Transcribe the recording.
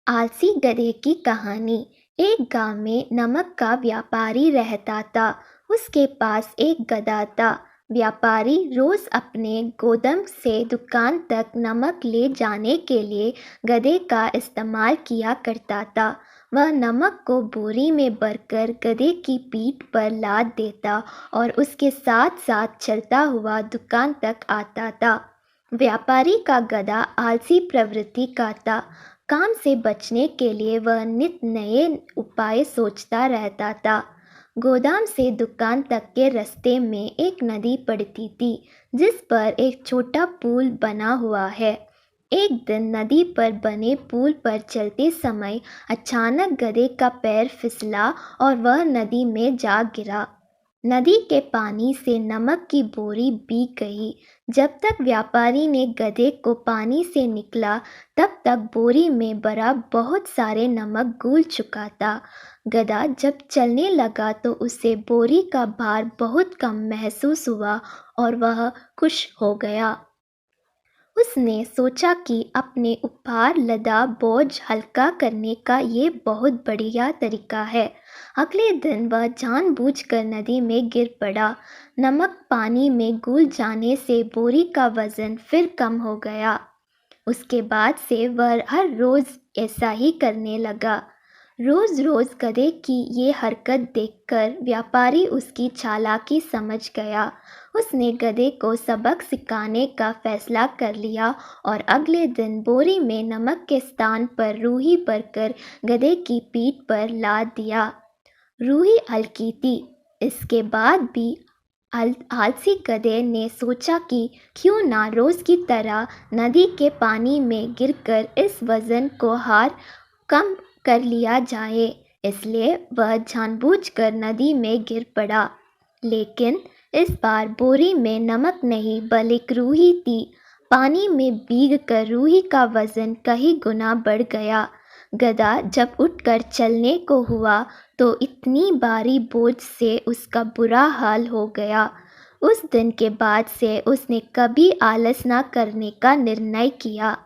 आलसी गधे की कहानी। एक गांव में नमक का व्यापारी रहता था। उसके पास एक गधा था। व्यापारी रोज अपने गोदाम से दुकान तक नमक ले जाने के लिए गधे का इस्तेमाल किया करता था। वह नमक को बोरी में भरकर गधे की पीठ पर लाद देता और उसके साथ साथ चलता हुआ दुकान तक आता था। व्यापारी का गधा आलसी प्रवृत्ति का था। काम से बचने के लिए वह नित नए उपाय सोचता रहता था। गोदाम से दुकान तक के रास्ते में एक नदी पड़ती थी, जिस पर एक छोटा पुल बना हुआ है। एक दिन नदी पर बने पुल पर चलते समय अचानक गधे का पैर फिसला और वह नदी में जा गिरा। नदी के पानी से नमक की बोरी भीग गई। जब तक व्यापारी ने गधे को पानी से निकला, तब तक बोरी में भरा बहुत सारे नमक घुल चुका था। गधा जब चलने लगा तो उसे बोरी का भार बहुत कम महसूस हुआ और वह खुश हो गया। उसने सोचा कि अपने ऊपर लदा बोझ हल्का करने का ये बहुत बढ़िया तरीका है। अगले दिन वह जानबूझकर नदी में गिर पड़ा। नमक पानी में घुल जाने से बोरी का वजन फिर कम हो गया। उसके बाद से वह हर रोज़ ऐसा ही करने लगा। रोज़ रोज़ गधे की ये हरकत देखकर व्यापारी उसकी चालाकी समझ गया। उसने गधे को सबक सिखाने का फैसला कर लिया और अगले दिन बोरी में नमक के स्थान पर रूही भरकर गधे की पीठ पर लाद दिया। रूही हल्की थी। इसके बाद भी आलसी गधे ने सोचा कि क्यों ना रोज़ की तरह नदी के पानी में गिरकर इस वज़न को हार कम कर लिया जाए। इसलिए वह जानबूझकर नदी में गिर पड़ा। लेकिन इस बार बोरी में नमक नहीं बल्कि रूही थी। पानी में भीगकर रूही का वज़न कई गुना बढ़ गया। गधा जब उठकर चलने को हुआ तो इतनी भारी बोझ से उसका बुरा हाल हो गया। उस दिन के बाद से उसने कभी आलस न करने का निर्णय किया।